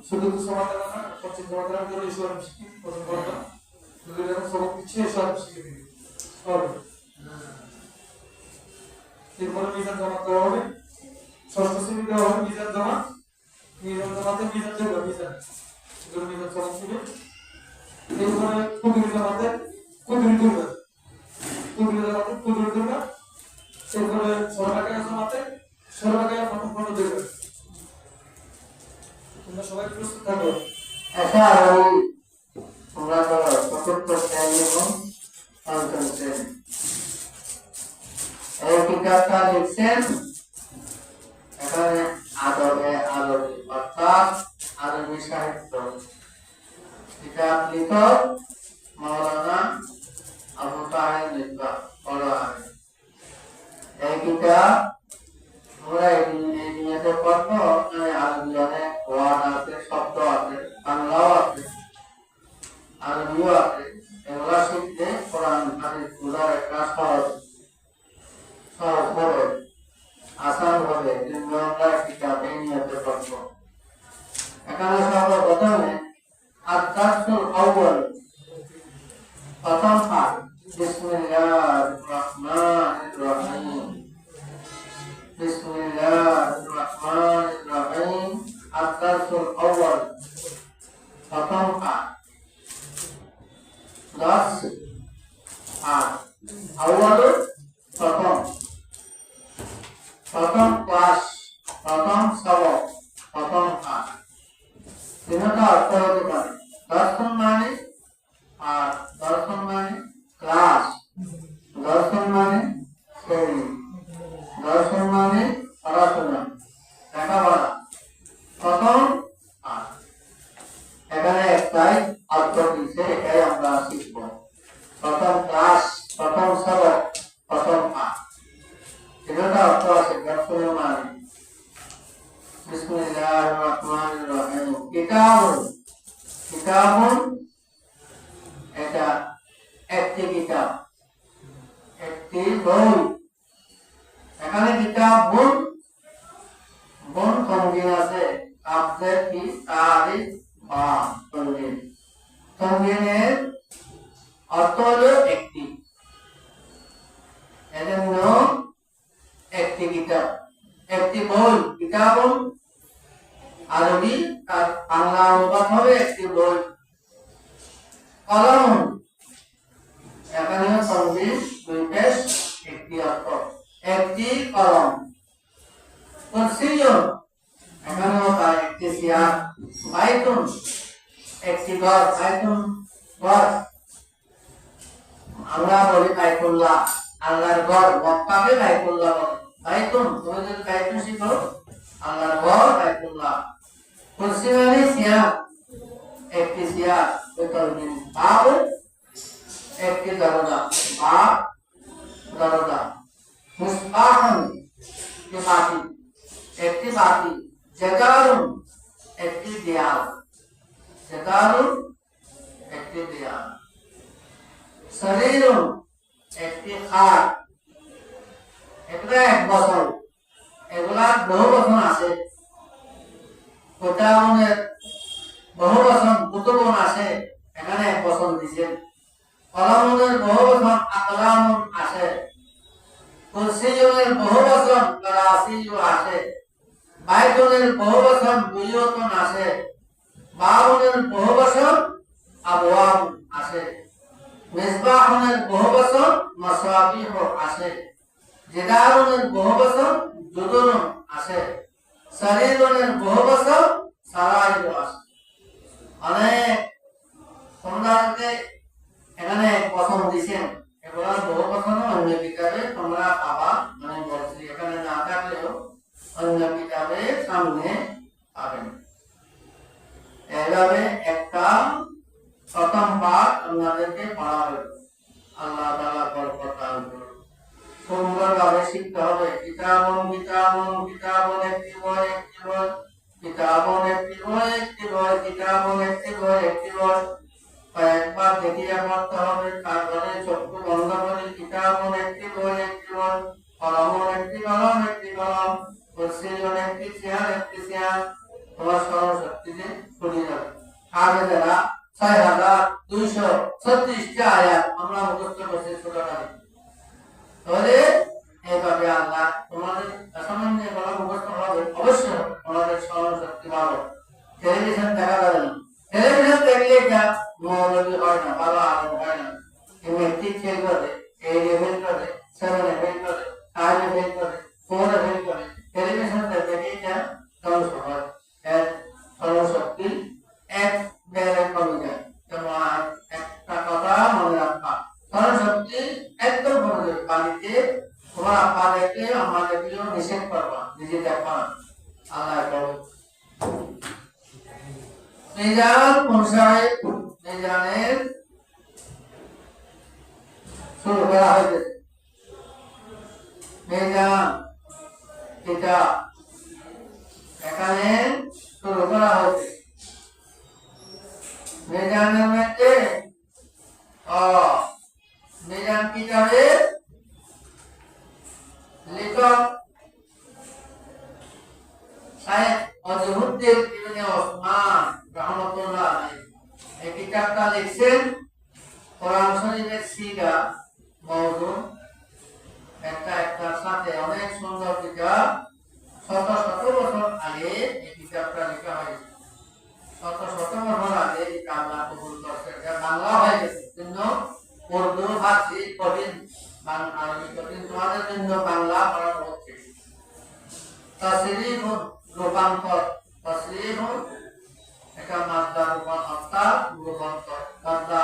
শুধু তো সমাধান না, পশ্চিম সমাধানের জন্য ঈশ্বর শিখি প্রথম কথা যদি এরকম সবক দিচ্ছে ঈশ্বর শিখে দিবি হবে। এরপরে মিজান জমা দেওয়া হবে, ষষ্ঠ শ্রেণী দেওয়া হবে মিজান জমা, মিজান জমাতে মিজান দেবে মিজান এগুলো মিজান সবক দিবে। এরপরে কুদুরি জমাতে কুদুরি তুলবে, কুদুরি জমাতে কুদুরি তুলবে। এরপরে সরকারের জমাতে সরকারের প্রথম ফটো দেবে। তোমরা সবাই প্রস্তুত থাকো। আচ্ছা ওই তোমরা তো চতুর্থ শ্রেণী এবং পঞ্চম শ্রেণী এই কিতাবটা লিখছেন এখানে আদবে আরবি অর্থাৎ আরবি সাহিত্য কিতাব লিখক মাওলানা আবু তাহের লিখা পড়ায় এই কিতাব আমরা এই নিয়েতে পড়বো। আরবি অনেক ওয়ার্ড আছে, শব্দ আছে, বাংলাও আছে, আরবিও আছে। এগুলা শিখতে কোরআন হাদিস বোঝার একটা সহজ হবে, আসান হবে। কিন্তু আমরা কিতাব এই নিয়েতে পড়বো। এখানে সর্বপ্রথমে আদ-দারসুল আউয়াল প্রথম পাঠ বিসমিল্লাহির রহমানির রহিম। বিসমিল্লাহির রহমানির রহিম আদ-দারসুল আউয়াল প্রথম পাঠ 10 পাঠ আউয়াল প্রথম ক্লাস প্রথম সবক প্রথম পাঠ। তিনটা অর্থ হতে পারে দর্শন মানে আর দর্শন মানে ক্লাস, দর্শন মানে শ্রেণী, দর্শন মানে পড়াশোনা লেখাপড়া প্রথম পাঠ। এখানে একটাই অর্থ দিচ্ছে, এটাই আমরা শিখব। প্রথম ক্লাস প্রথম সবক প্রথম পাঠ তিনটা অর্থ আছে দর্শনের মানে। বিসমিল্লাহির রহমানির রহিম কিতাবুন এটা একটি কিতাব, একটি বই। এখানে কিতাবুন বন সঙ্গীন আছে, কাবজে কি তারিখ বা সঙ্গীন। সঙ্গীনের অর্থ হলো একটি, এজন্য একটি কিতাব, একটি বই। কিতাবুন আরবি আর বাংলা অনুবাদ হবে একটি বই। কলম এখানে সঙ্গীন দুই পেশ একটি অর্থ, একটি কলম। কুরসিয়ুন এখানেও তাই একটি চেয়ার। বাইতুন একটি ঘর, বাইতুন ঘর। আমরা বলি বাইতুল্লাহ, আল্লাহর ঘর। মক্কাকে বাইতুল্লাহ বলে। বাইতুন তুমি যদি বাইতুন শিখো আল্লাহর ঘর বাইতুল্লাহ। কুরসি মানে চেয়ার, একটি চেয়ার। বাব একটি দরজা, বাব দরজা। মুসবাহুন বাতি, একটি বাতি। জেদারুন একটি দেয়াল, জেদারুন একটি দেয়াল। শরীরুন একটি খাট। এগুলা এক বছর, এগুলা বহু বছর আছে। কোটাবনের বহু বছর কুতুবন আছে, এখানে এক বছর দিচ্ছেন। কলমনের বহু বছর আকলামন আছে। কুরসিয়ুনের বহু বছর করাসিও আছে। বাইতুনের বহু বছর বুয়ুতুন আছে। বাউনের বহু বছর আবওয়াব আছে। মিসবাহুনের বহু বছর মাসাবিহ আছে। জিদারুনের বহু বছর জুদুরুন আছে। শরীরুনের বহু বছর সারাইল আছে। অনেক তোমরাকে এখানে পছন্দ দিচ্ছেন, এগুলো বহু পছন্দ অন্য কিতাবে তোমরা পাবা। মানে বলছি এখানে না থাকলেও অন্য কিতাবে সামনে পাবেন। এইভাবে একটা প্রথম পাঠ আপনাদেরকে পড়া হবে। আল্লাহ তাআলা বরকত দান করুন। সুন্দরভাবে শিখতে হবে। কিতাবুন কিতাবুন কিতাবুন একটি বই, একটি বই। কিতাবুন একটি বই, একটি বই। কিতাবুন একটি বই, একটি বই। কয়েকবার দেখিয়ে পড়তে হবে, তারপরে চক্ষু বন্ধ করে। কিতাবুন একটি বই, একটি বই। কলমুন একটি কলম, একটি কলম। কুরসিয়ুন একটি চেয়ার, একটি চেয়ার। তোমার সর্বশক্তিতে 29টা আয়াত আমরা মুখস্থ করছি সূরাটা। তাহলে এইভাবে আল্লাহ তোমাদের সামান্য বলা মুখস্থ হবে, অবশ্যই তোমাদের স্মরণ শক্তি ভালো। টেলিভিশন দেখা যাবে না, টেলিভিশন দেখলে যা মৌলবী হয় না, ভালো আলো হয় না। মেট্রিক ফেল করে, এইট ফেল করে, 7 ফেল করে, 5 ফেল করে, 4 ফেল করে, টেলিভিশন দেখেই যা ধ্বংস হয়। এর স্মরণশক্তি এক বেড়ে কমে যায়। তোমার একটা কথা মনে রাখবা, স্মরণশক্তি একদম কমে যাবে। বাড়িতে তোমার আপা দেখলে আম্মা দেখলেও নিষেধ করবা, নিজে দেখবা না। আল্লাহ করবে মিজান অনুসারে মিজানের শুরু করা হয়েছে। মিজান এটা এখানে শুরু করা হয়েছে। মিজানের মধ্যে মিজান কিতাবের লেখক শায়েখ আজহুদ্দিন ইবনে ওসমান রাহমাতুল্লাহ আলাইহি এই কিতাবটা লিখছেন। কোরআন শরীফের সিগা মওযু একটার সাথে অনেক সুন্দর কিতাব। শত শত বছর আগে এই কিতাবটা লেখা হয়েছে। শত শত বছর আগে এই কামলা কবুল করছে। এটা বাংলা হয়ে গেছে, কিন্তু উর্দু ফার্সি কঠিন, আরবি কঠিন, তোমাদের জন্য বাংলা পড়ানো হচ্ছে। তাসরিফ রূপান্তর, তাসরিফ এটা মাদ্দা অর্থাৎ রূপান্তর, মাদ্দা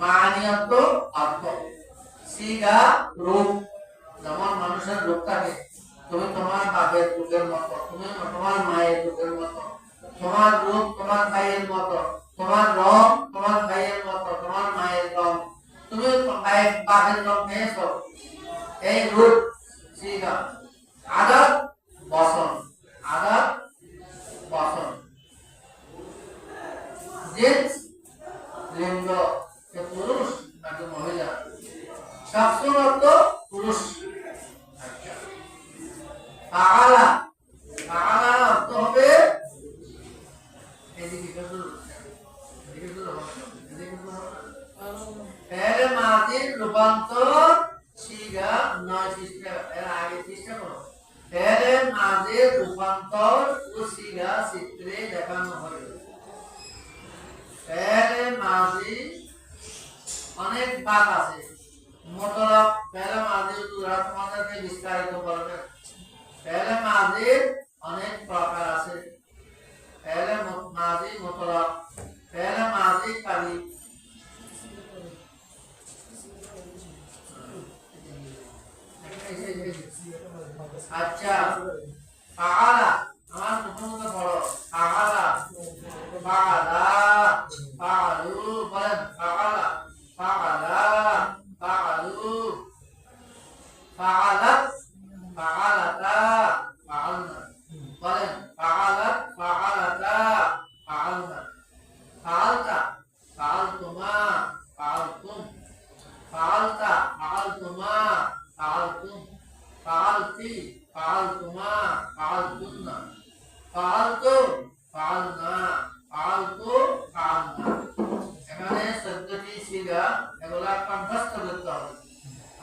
মানি অর্থ, সিগা রূপ। যেমন মানুষের রূপ থাকে, তুমি তোমার বাপের রূপের মতো, তুমি তোমার মায়ের রূপের মতো, তোমার রূপ তোমার ভাইয়ের মতো, তোমার রং তোমার ভাইয়ের মতো, তোমার মায়ের রং, তুমি বাপের রং পেয়েছো, এই রূপ সিগা। আদাত বসন, আদাত বসন, জিন্স লিঙ্গ, পুরুষ নাকি মহিলা, শাস্ত্র অর্থ পুরুষ। আলা আলা অর্থ হবে মাদির রূপান্তর সিগা 9 পৃষ্ঠা, এর আগে পৃষ্ঠা করো। মাদির রূপান্তর ও সিগা চিত্রে দেখানো হয়। মাদি অনেক ভাগ আছে, মোতলব মাদি তোমাদেরকে বিস্তারিত করবে। মাদির অনেক প্রকার আছে। মাদি মোতলব, মাদি কালি। আচ্ছা, ফাআলা আমার প্রথমত বড় ফাআলা, ফাআলা, ফাআলু, বলেন ফাআলা, ফাআলা, ফাআলু, ফাআলাত, ফাআলাতা, ফাআলনা, বলেন ফাআলাত, ফাআলাতা, ফাআলনা, ফাআলতা, ফাআলতুমা, ফাআলতুম, ফাআলতা, ফাআলতুমা, ফাআলতুম, ফাআলতি, ফাআলতুমা, ফাআলতুন্না, ফাআলতু, ফাআলনা, ফাআলতু, ফাআলনা। এখানে 14টি সিগা, এগুলা কণ্ঠস্থ করতে হবে।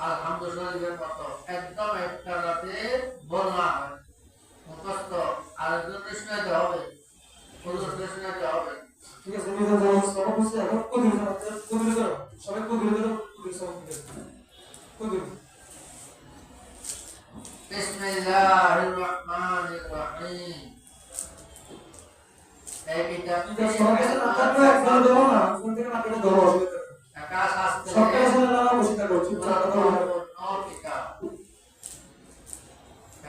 আলহামদুলিল্লাহের মতো একদম একটা রাতে বলনা হয়, মুখস্থ। আর শুনাইতে হবে, শুনাইতে হবে। ঠিক আছে, মিজান যখন সব বলছে এখন কুদুর করো, সবাই কুদুর করো, কুদুর সব কুদুর। বিসমিল্লাহির রহমানির রহিম। এই কিতাবটি সবাই না থাকলে একবার দেবো না, কোন থেকে না করে দেবো, অসুবিধা নেই। আকাশ আসতে সবটা শুনে না বসে থাকো, চুপচাপ কথা বলো। কিতাব,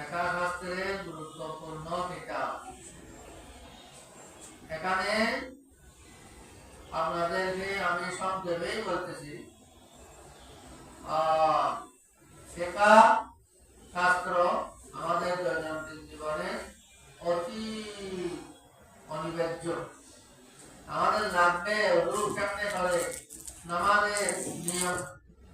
আকাশ শাস্ত্রের গুরুত্বপূর্ণ কিতাব। এখানে আপনাদেরকে আমি সংক্ষেপেই বলতেছি, শেখা শাস্ত্র আমাদের দৈনন্দিন জীবনে অতি অনিবার্য। আমাদের লাগবে রূপ কেমনে করে, নামাজের নিয়ম,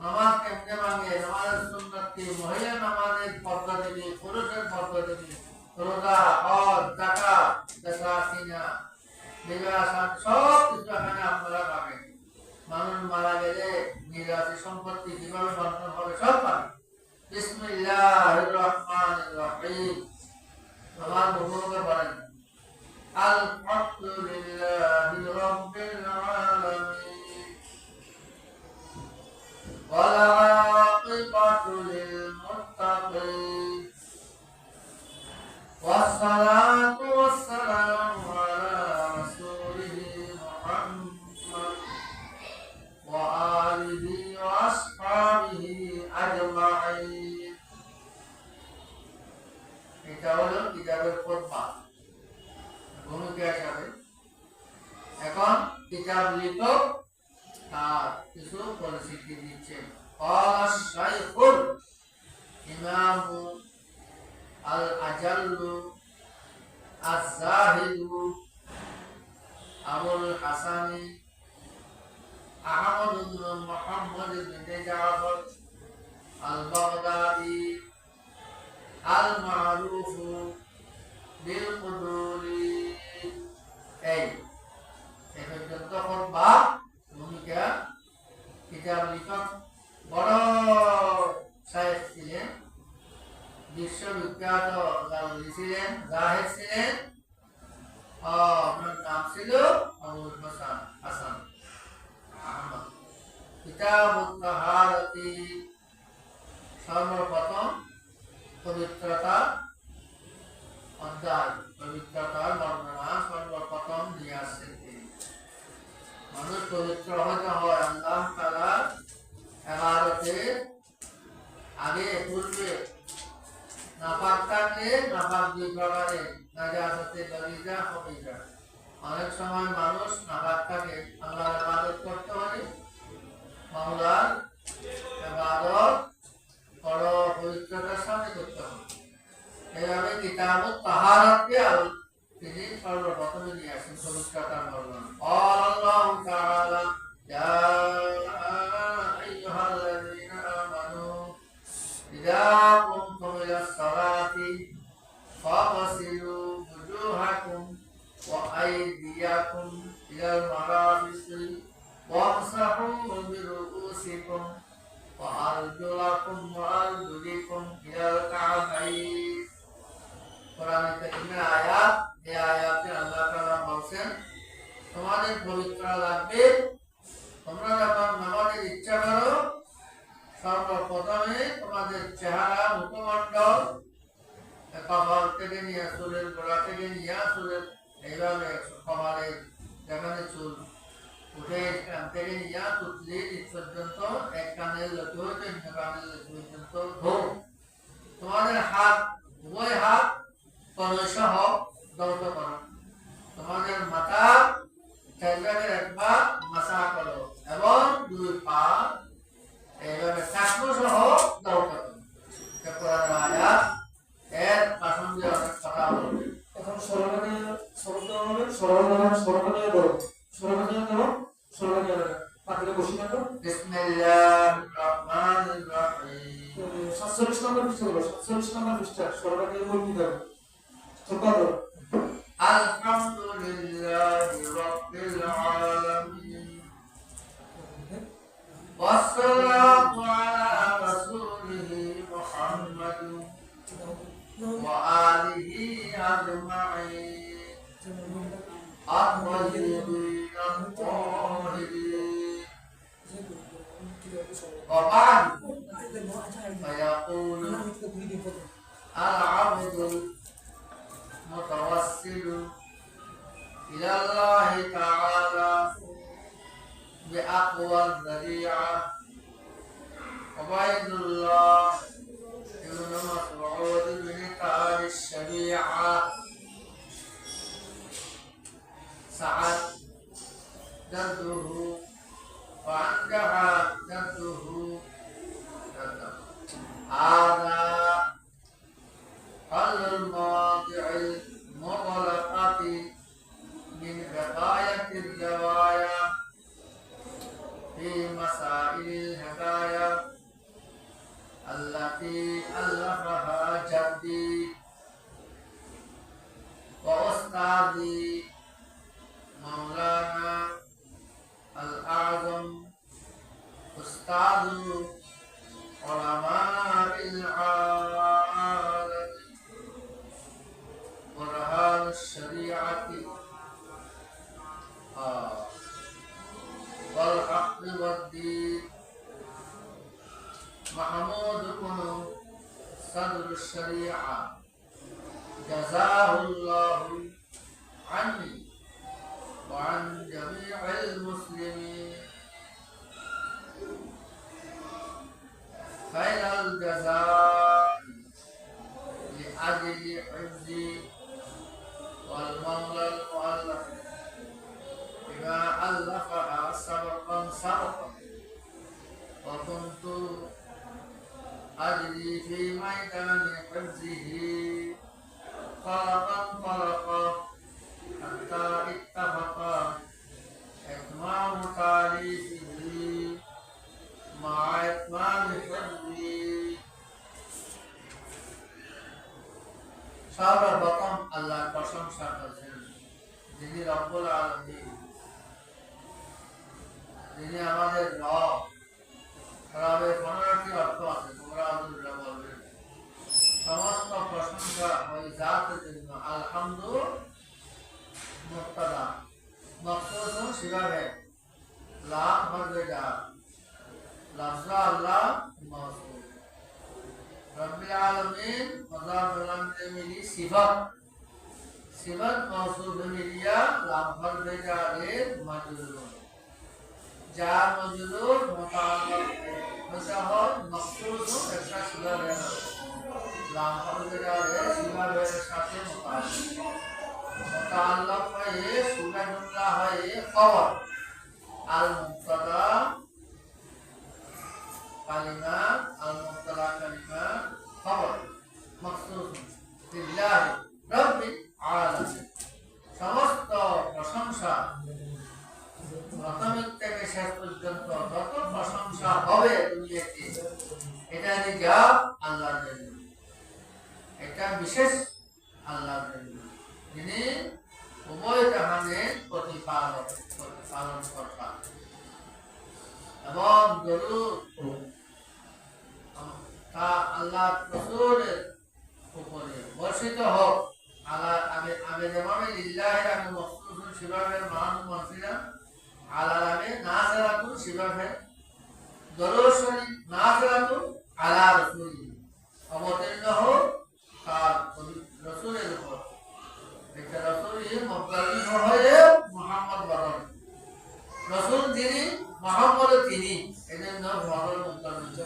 নামাজ কেমনে ভাঙে, নামাজের সুন্নাত কি, মহিলা নামাজের পদ্ধতি কি, পুরুষের পদ্ধতি কি, রোজা, হজ, যাকাত, বেচা কিনা, বিবাহ, সব কিছু এখানে আপনারা পাবেন। মানুষ মারা গেলে মিরাসি সম্পত্তি কিভাবে বন্টন হবে সব পাবে। বিসমিল্লাহির রহমানির রহিম। আমার মুখে বলেন আলহামদুলিল্লাহি রাব্বিল আলামিন ওয়াল আকিবাতু লিল মুত্তাকিন ওয়াসসালাতু ওয়াসসালামু আলা রাসূলিহি মুহাম্মদ ওয়া আলিহি ওয়া আসহাবিহি আজমাইন। এটা হলো কিতাবের খুতবা ভূমিকা হিসাবে। এখন কিতাব লেখক তার কিছু পরিচিতি দিচ্ছেন। শাইখুল ইমাম আল আজাল্লু আজ-জাহিদু আবুল হাসানি আহমদ ইবনে মুহাম্মদ ইবনে জাফর আল বাগদাদি আল মারুফ বিল কুদুরি। এই পর্যন্ত খুতবা ভূমিকা। কিতাব লেখক বড় শায়েখ ছিলেন, বিশ্ববিখ্যাত গাওলি ছিলেন, জাহেদ ছিলেন। আপনার নাম ছিল আবুল হাসান আহমদ। কিতাবুত তাহারাতি সর্বপ্রথম পবিত্রতা অধ্যায়, পবিত্রতার বর্ণনা সর্বপ্রথম নিয়ে আসছেন তিনি। মানুষ পবিত্র হতে হয় আল্লাহ তাআলার ইবাদতের আগে পূর্বে নাপাক থাকলে নাপাক দুই প্রকারে নাজাসতে গলিজা হবিজা। অনেক সময় মানুষ নাপাক থাকে, আল্লাহর ইবাদত করতে হয়, মাওলার ইবাদত বড় পবিত্রতার সাথে করতে হয়। এইভাবে কিতাবুত তাহারাতকে তিনি সর্বপ্রথমে নিয়ে আসেন পবিত্রতার বর্ণনা। আল্লাহু তাআলা ইয়া আইয়ুহাল্লাযীনা আমানু ইযা কুমতুম ইলাস সালাতি ফাগসিলু wujuhakum wa aydiyakum ilal marafiqi wamsahu bi ru'usikum wa arjulakum wa arjulikum ilal ka'bayn। কোরআন কারীমের আয়াত, এই আয়াতে আল্লাহ তাআলা বলেন তোমাদের পবিত্র লাগবে, তোমরা যখন নামাজের ইচ্ছা করো সর্বপ্রথমে তোমাদের চেহারা, মুখমণ্ডল, কপাল থেকে নিয়ে চুলের গোড়া থেকে নিয়ে চুলের এইভাবে কপালের যেখানে চুল উঠে কান থেকে নিয়ে টুটলি পর্যন্ত এক কানের লক্ষ্য হইতে অন্য কানের লক্ষ্য পর্যন্ত ধো। তোমাদের হাত, উভয় হাত সহ দৌত করো। তোমাদের মাথা চারভাগের একবার মাসা করো এবং দুই পা এইভাবে চাকু সহ দৌত করো। কোরআনের আয়াত, এর প্রাসঙ্গিক অনেক কথা বলবে। এখন সরকারি হবে, সরকারি করো, সরকারি করো, সরকারি করো, পাখিটা বসে থাকো। বিসমিল্লাহির রহমানির রহিম। 47 নম্বর পৃষ্ঠা হলো, 47 নম্বর পৃষ্ঠা সরকারি মূল কিতাব। আলহামদুলিল্লাহি রাব্বিল আলামিন ওয়াসসালাতু আলা রাসূলিহি মুহাম্মাদ ওয়া আলিহি আজমাইন আত-তাইয়িবিন আত-তাহিরিন। ওয়া বা'দ ফায়াকুলু আল-'abdুল متوسل إلى الله تعالى بأقوى الذريعة. عبيد الله بن مسعود بن تاج الشريعة سعد جده وأنجح جده هذا المواضع المغلقة من غاية الزوايا في مسائل الهدايا التي ألفها جدي وأستاذي مولانا الأعظم أستاذ علماء العالم برهان الشريعة والحق والدين محمود بن صدر الشريعة جزاه الله عني وعن جميع المسلمين خير الجزاء لأجل حفظي والمولى المؤلف بما ألفها سبقا وكنت أجري في ميدان حفظه طرقا حتى اتفق إتمام تأليفه مع إتمام حفظه সর্বপ্রথম আল্লাহর প্রশংসা করছেন যিনি রব্বুল আলামিন, যিনি আমাদের রব। রবের 15টি অর্থ আছে, তোমরা আল্লাহ বলবেন। সমস্ত প্রশংসা ওই জাতের জন্য। আলহামদু মুবতাদা, মকসুদ সিবাবে, লাম হরফে জার, লফজ আল্লাহ মাউসুফ। রব্বিল আলামিন মুযাফ ইলাইহি মিলি সিফাত, সিফাত মাউসুফ মিলিয়া লাম হরফে জারের মাজরুর। জার মাজরুর মুতাআল্লিক হতে হয় মকসুদ একটা সিবাবে, লাম হরফে জারের সিবাবের সাথে মুতাআল্লিক। মুতাআল্লিক হয়ে সুরা জুমলা হয়ে খবর। আল মুবতাদা কালিমা, আল মুবতাদা কালিমা খবর মকসুদ বিল্লাহি রাব্বিল আলামিন। সমস্ত প্রশংসা প্রাথমিক থেকে শেষ পর্যন্ত যত প্রশংসা হবে দুনিয়াতে, এটা রিজার্ভ আল্লাহর জন্য, এটা বিশেষ আল্লাহর জন্য, যিনি উভয় জাহানের প্রতিপালন কর্তা। এবং দরুদ তা আল্লাহ রাসূলের উপরে বর্ষিত হোক। আল্লাহ আমি যেভাবে লিল্লাহি আমি মখসুসুন সেভাবে মান মানছিলাম, আলামে নাযরাতুন সেভাবে দরুদ শরীফ নাযরাতুন আলা রাসূলি অবতীর্ণ হোক তার রাসূলের উপর। এটা রাসূলের মুবতালিগ হয়ে মুহাম্মদ বলেন, রাসূল যিনি, মুহাম্মদ তিনি, এজন্য বদল মুবতালিগ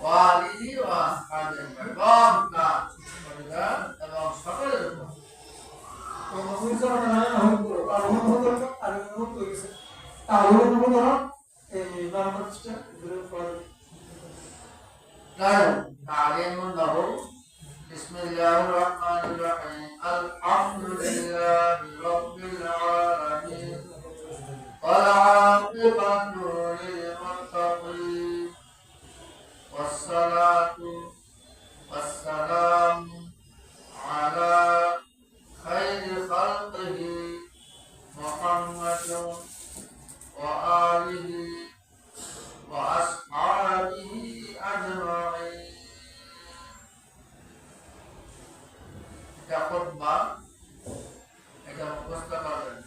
ওয়ালিহি ওয়া আসহাবিহি এবং সকলের উপর। তো নবীর জামানা না হল আর হল আর হল তো গেছে আর হল ধরো এই নামটা ধরে পড়ে তালিমুন লাহু বিসমিল্লাহির রহমানির রহিম আলহামদুলিল্লাহি রাব্বিল আলামিন ওয়াল আকিবাতু লিল মুত্তাকিন ওয়াসসালাতু ওয়াসসালামু আলা খায়রি খালকিহি মুহাম্মাদিন ওয়া আলিহি ওয়া আসহাবিহি আজমাইন। এটা খুতবা, এটা মুখস্থ করবেন।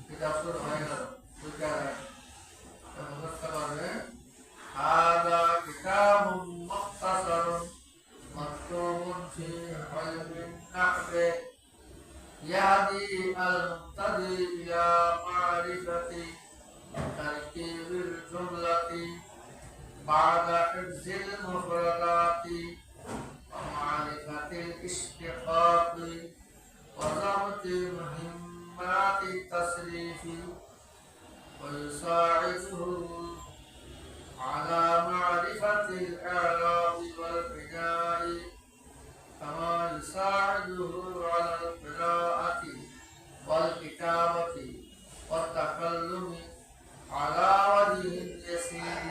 কিতাব শুরু হয়ে গেল, বুঝতে মুখস্থ করবেন। হাযা কিতাবুন মুখতাসারুন মাকতুবুন ফি ইলমিন নাহwi ইয়াহদি আল-মুক্তাদি ইলা মা'রিফাতি তারকিবিল জুমলাতি বা'দা হিফজিল মুফরাদাতি ওয়া মা'রিফাতিল ইশতিকাকি ওয়া যাবতি মুহিম্মাতি তাসরিফি ওয়া ইউসা'iduhu على معرفة الإعراب والبناء كما يساعده على القراءة والكتابة والتكلم على وجه يسير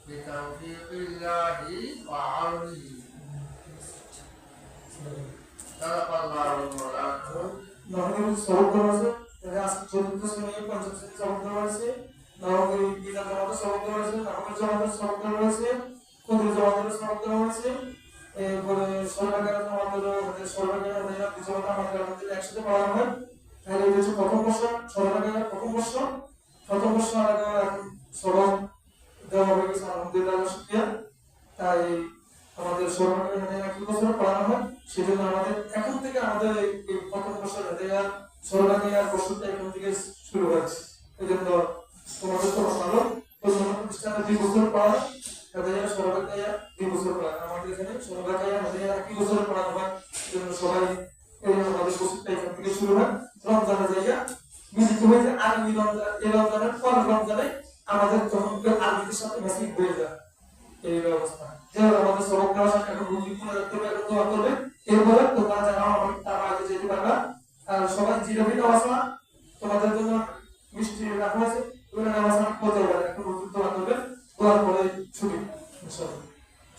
بتوفيق الله وعونه. صدق الله المولى. নবীর সবক আছে, এটা আজকে 14 শ্রেণী 5ম শ্রেণী সবক আছে। নবমী বিজান জামাতের সবক দেওয়া হয়েছে, নাহমের জামাতের সবক দেওয়া হয়েছে, কুদুর জামাতের সবক দেওয়া হয়েছে, এরপরে সরকারের জামাতের সরকারের জামাত আমাদের একসাথে পড়ানো হয়। তাহলে এটা হচ্ছে প্রথম বর্ষ, সরকারের প্রথম বর্ষ, প্রথম বর্ষ এখন সবক দেওয়া হয়ে গেছে আলহামদুলিল্লাহ শুকরিয়া। তাই আমাদের সরকারের একই বছর পড়ানো হয়, সেজন্য আমাদের এখন থেকে আমাদের এই প্রথম বর্ষের হেদায়াত সরকারি আর বছরটা এখন থেকে শুরু হয়েছে। এই জন্য তোমাদের তো ভালো প্রথম প্রতিষ্ঠানে 2 বছর পড়ানো, হেদায়াত সরকারি 2 বছর পড়ানো, আমাদের এখানে সরকারি হেদায়াত একই বছর পড়ানো হয়। এই জন্য সবাই এই আমাদের বছরটা এখান থেকে শুরু হয়। রমজানে যাইয়া মিলিত হয়ে যায় আগামী রমজান, এই রমজানের পরের রমজানে আমাদের তখন আরবিদের সাথে মেসিং হয়ে যায়। এই ব্যবস্থা যে আমাদের সবক দেওয়ার সাথে এখন রুটিন করে রাখতে হবে, এখন দোয়া করবে, এরপরে তোমরা যারা আমার তারা আগে যেতে পারবা। আর সবাই জিরোবি নামাজা তোমাদের জন্য মিষ্টি রাখা আছে, তোমরা নামাজা করতে পারবে, এখন রুটিন দোয়া করবে, দোয়ার পরে ছুটি ইনশাআল্লাহ।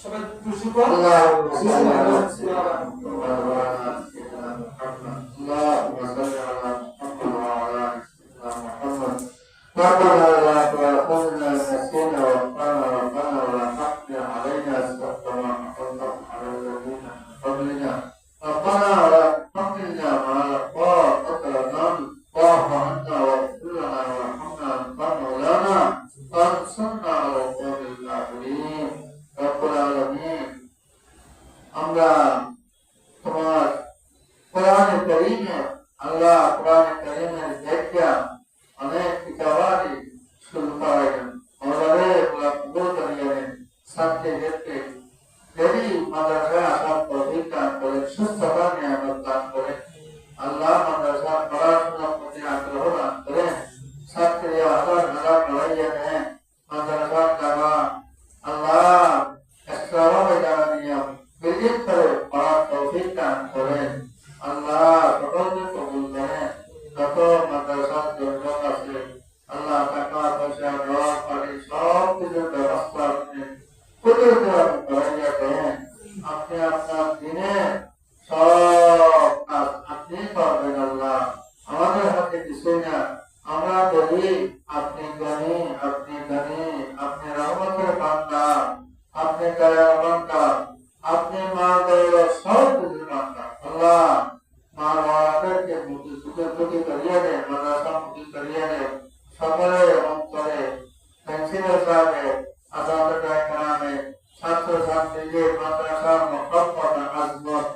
সবাই খুশি পর ربنا لا تؤاخذنا إن نسينا وأخطأنا ربنا ولا تحمل علينا إصرا كما حملته على الذين من قبلنا ربنا ولا تحملنا ما لا طاقة لنا واعف عنا واغفر لنا وارحمنا أنت مولانا فانصرنا على القوم الكافرين رب العالمين আমরা তোমার কোরআন কারীমে আল্লাহ কোরআন কারীমের ব্যাখ্যা অনেক কিতাবাদি শুরু করেন আমাদের কবুল করিয়েন সাথে দেখতে যদি মাদ্রাসা আসার তৌফিক দান করেন, সুস্থতা নিয়ামত দান করেন, আল্লাহ মাদ্রাসা পড়াশোনার প্রতি আগ্রহ দান করেন, ছাত্রী আসার মেলা পড়াইয়া দেন, মাদ্রাসা জামা আল্লাহ একভাবে জানা নিয়ম বিজিত করে পড়ার তৌফিক দান করেন, আল্লাহ সকলকে কবুল করেন। যত মাদ্রাসার জন্য আছে আল্লাহ টাকা পয়সা দেওয়া পারি সব কিছুর ব্যবস্থা আপনি কুদরতে আপনি করাইয়া দেন। আপনি আপনার দিনে সব কাজ আপনি করবেন আল্লাহ, আমাদের হাতে কিছুই না। আমরা বলি আপনি জ্ঞানী, আপনি জ্ঞানী, আপনি রহমতের বান্দা, আপনি দয়ার বান্দা, আপনি মা দয়ার সব কিছুর বান্দা। আল্লাহ মা বাবাদেরকে মুক্তি করিয়ে দেন, মাদ্রাসা মুক্তি করিয়ে দেন, সকলের অন্তরে পেন্সিলের সাথে আদালতের কারণে ছাত্র ছাত্রীদের মাদ্রাসার মহব্বত আজমত